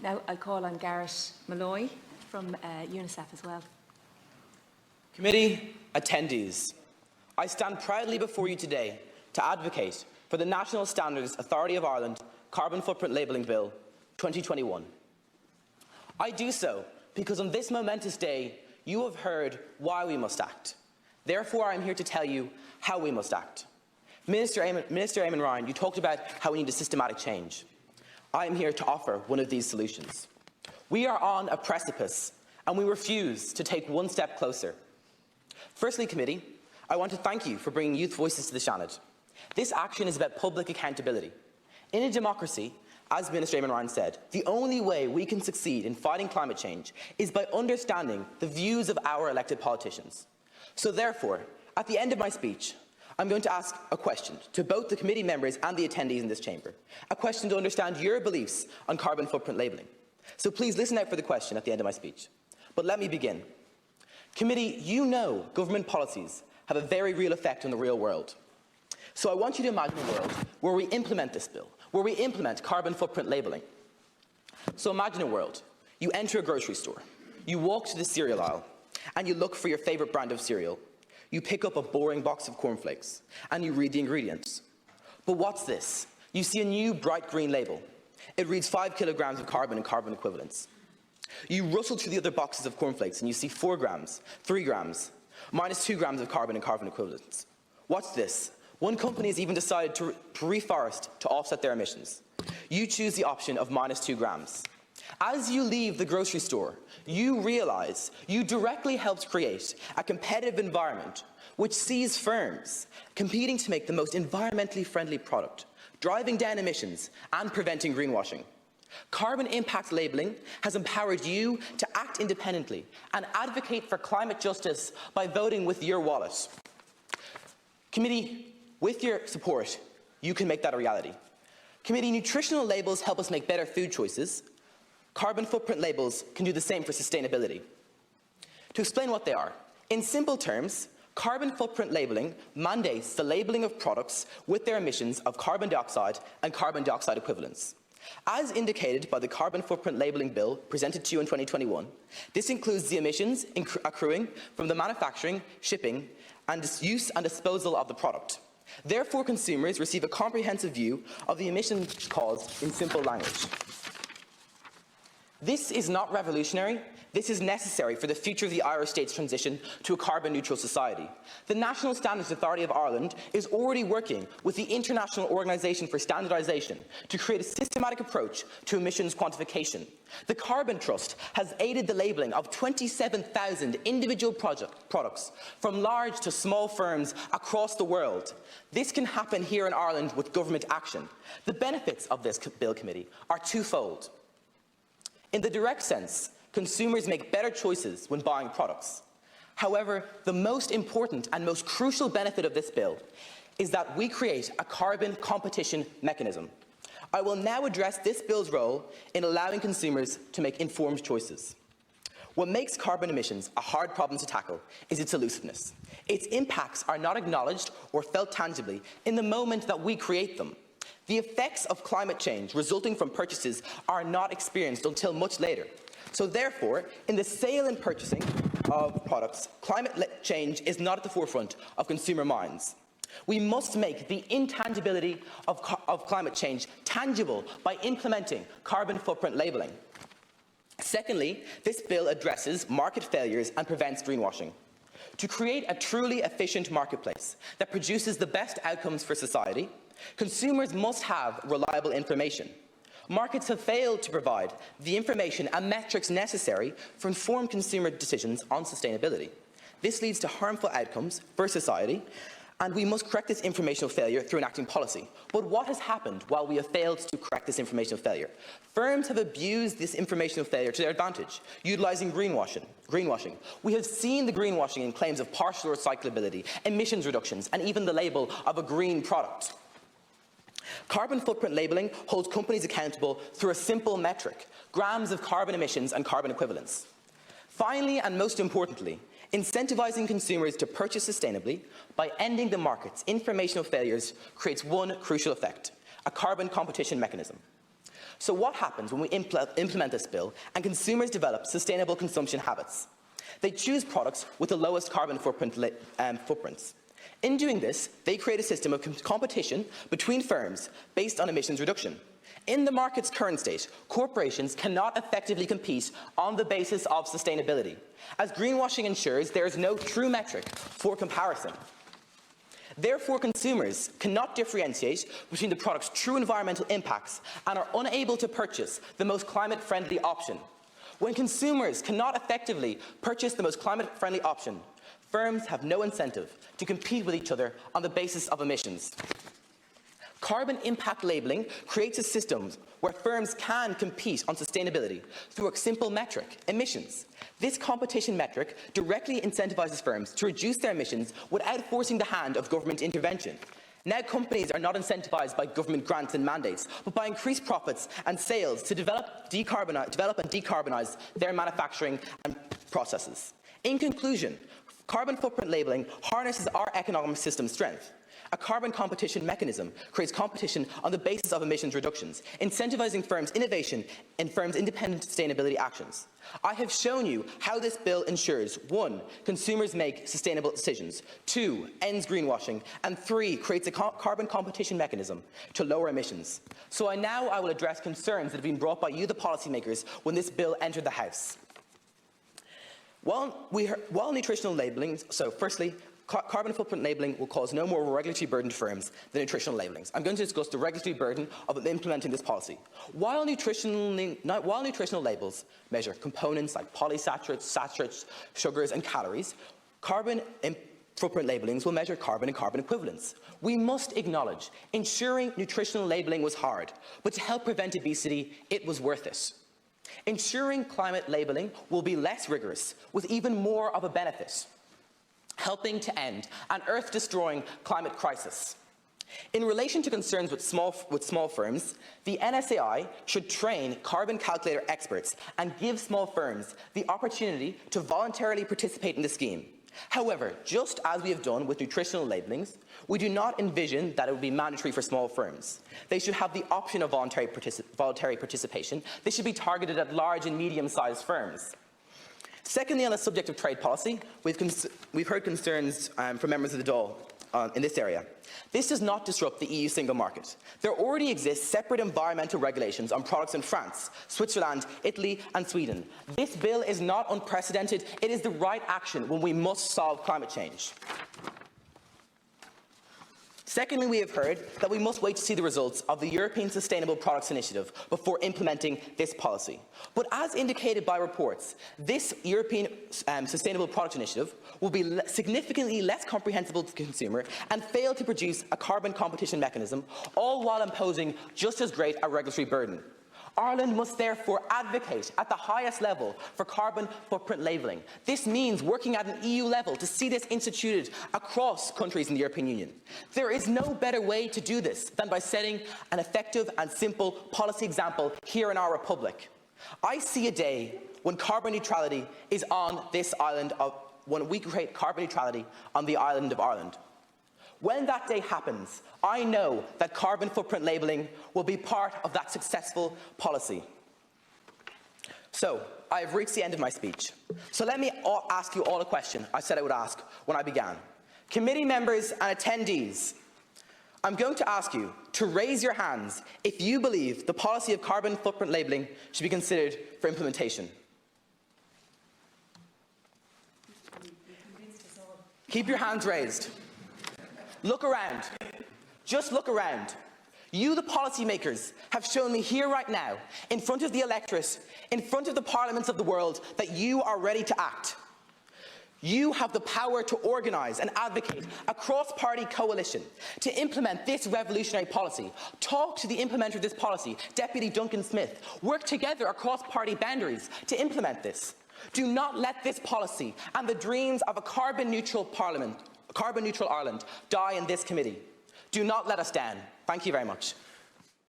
Now I call on Garret Molloy from UNICEF as well. Committee attendees, I stand proudly before you today to advocate for the National Standards Authority of Ireland Carbon Footprint Labelling Bill 2021. I do so because on this momentous day you have heard why we must act. Therefore, I am here to tell you how we must act. Minister Eamon Ryan, you talked about how we need a systematic change. I am here to offer one of these solutions. We are on a precipice and we refuse to take one step closer. Firstly, committee, I want to thank you for bringing youth voices to the Seanad. This action is about public accountability. In a democracy, as Minister Eamon Ryan said, the only way we can succeed in fighting climate change is by understanding the views of our elected politicians. So therefore, at the end of my speech, I'm going to ask a question to both the committee members and the attendees in this chamber, a question to understand your beliefs on carbon footprint labelling. So please listen out for the question at the end of my speech. But let me begin. Committee, you know government policies have a very real effect on the real world. So I want you to imagine a world where we implement this bill, where we implement carbon footprint labelling. So imagine a world. You enter a grocery store, you walk to the cereal aisle, and you look for your favourite brand of cereal. You pick up a boring box of cornflakes, and you read the ingredients. But what's this? You see a new bright green label. It reads 5 kilograms of carbon and carbon equivalents. You rustle through the other boxes of cornflakes, and you see 4 grams, 3 grams, minus 2 grams of carbon and carbon equivalents. What's this? One company has even decided to reforest to offset their emissions. You choose the option of minus 2 grams. As you leave the grocery store, you realise you directly helped create a competitive environment which sees firms competing to make the most environmentally friendly product, driving down emissions and preventing greenwashing. Carbon impact labelling has empowered you to act independently and advocate for climate justice by voting with your wallet. Committee, with your support, you can make that a reality. Committee, nutritional labels help us make better food choices. Carbon footprint labels can do the same for sustainability. To explain what they are, in simple terms, carbon footprint labelling mandates the labelling of products with their emissions of carbon dioxide and carbon dioxide equivalents. As indicated by the carbon footprint labelling bill presented to you in 2021, this includes the emissions accruing from the manufacturing, shipping, and use and disposal of the product. Therefore, consumers receive a comprehensive view of the emissions caused in simple language. This is not revolutionary. This is necessary for the future of the Irish state's transition to a carbon-neutral society. The National Standards Authority of Ireland is already working with the International Organisation for Standardisation to create a systematic approach to emissions quantification. The Carbon Trust has aided the labelling of 27,000 individual products from large to small firms across the world. This can happen here in Ireland with government action. The benefits of this bill, committee, are twofold. In the direct sense, consumers make better choices when buying products. However, the most important and most crucial benefit of this bill is that we create a carbon competition mechanism. I will now address this bill's role in allowing consumers to make informed choices. What makes carbon emissions a hard problem to tackle is its elusiveness. Its impacts are not acknowledged or felt tangibly in the moment that we create them. The effects of climate change resulting from purchases are not experienced until much later. So therefore, in the sale and purchasing of products, climate change is not at the forefront of consumer minds. We must make the intangibility of climate change tangible by implementing carbon footprint labelling. Secondly, this bill addresses market failures and prevents greenwashing. To create a truly efficient marketplace that produces the best outcomes for society, consumers must have reliable information. Markets have failed to provide the information and metrics necessary for informed consumer decisions on sustainability. This leads to harmful outcomes for society, and we must correct this informational failure through enacting policy. But what has happened while we have failed to correct this informational failure? Firms have abused this informational failure to their advantage, utilising greenwashing. We have seen the greenwashing in claims of partial recyclability, emissions reductions, and even the label of a green product. Carbon footprint labelling holds companies accountable through a simple metric: grams of carbon emissions and carbon equivalents. Finally, and most importantly, incentivising consumers to purchase sustainably by ending the market's informational failures creates one crucial effect: a carbon competition mechanism. So what happens when we implement this bill and consumers develop sustainable consumption habits? They choose products with the lowest carbon footprints. In doing this, they create a system of competition between firms based on emissions reduction. In the market's current state, corporations cannot effectively compete on the basis of sustainability, as greenwashing ensures there is no true metric for comparison. Therefore, consumers cannot differentiate between the product's true environmental impacts and are unable to purchase the most climate-friendly option. When consumers cannot effectively purchase the most climate-friendly option, firms have no incentive to compete with each other on the basis of emissions. Carbon impact labelling creates a system where firms can compete on sustainability through a simple metric, emissions. This competition metric directly incentivises firms to reduce their emissions without forcing the hand of government intervention. Now companies are not incentivised by government grants and mandates, but by increased profits and sales to develop and decarbonise their manufacturing and processes. In conclusion, carbon footprint labelling harnesses our economic system's strength. A carbon competition mechanism creates competition on the basis of emissions reductions, incentivising firms' innovation and firms' independent sustainability actions. I have shown you how this bill ensures 1. Consumers make sustainable decisions, 2. Ends greenwashing, and 3. Creates a carbon competition mechanism to lower emissions. So I will address concerns that have been brought by you, the policymakers, when this bill entered the House. While nutritional labelling, firstly, carbon footprint labelling will cause no more regulatory burden to firms than nutritional labellings. I'm going to discuss the regulatory burden of implementing this policy. While nutritional labels measure components like polysaturates, saturates, sugars and calories, carbon footprint labellings will measure carbon and carbon equivalents. We must acknowledge ensuring nutritional labelling was hard, but to help prevent obesity, it was worth it. Ensuring climate labelling will be less rigorous, with even more of a benefit, helping to end an earth-destroying climate crisis. In relation to concerns with small firms, the NSAI should train carbon calculator experts and give small firms the opportunity to voluntarily participate in the scheme. However, just as we have done with nutritional labellings, we do not envision that it would be mandatory for small firms. They should have the option of voluntary participation. They should be targeted at large and medium-sized firms. Secondly, on the subject of trade policy, we've heard concerns from members of the Dáil in this area. This does not disrupt the EU single market. There already exist separate environmental regulations on products in France, Switzerland, Italy and Sweden. This bill is not unprecedented. It is the right action when we must solve climate change. Secondly, we have heard that we must wait to see the results of the European Sustainable Products Initiative before implementing this policy. But as indicated by reports, this European Sustainable Products Initiative will be significantly less comprehensible to the consumer and fail to produce a carbon competition mechanism, all while imposing just as great a regulatory burden. Ireland must therefore advocate at the highest level for carbon footprint labelling. This means working at an EU level to see this instituted across countries in the European Union. There is no better way to do this than by setting an effective and simple policy example here in our Republic. I see a day when carbon neutrality is on this island, when we create carbon neutrality on the island of Ireland. When that day happens, I know that carbon footprint labelling will be part of that successful policy. So, I have reached the end of my speech. So let me ask you all a question I said I would ask when I began. Committee members and attendees, I'm going to ask you to raise your hands if you believe the policy of carbon footprint labelling should be considered for implementation. Keep your hands raised. Look around. Just look around. You, the policymakers, have shown me here right now, in front of the electorate, in front of the parliaments of the world, that you are ready to act. You have the power to organise and advocate a cross-party coalition to implement this revolutionary policy. Talk to the implementer of this policy, Deputy Duncan Smith. Work together across party boundaries to implement this. Do not let this policy and the dreams of a carbon-neutral Ireland die in this committee. Do not let us down. Thank you very much.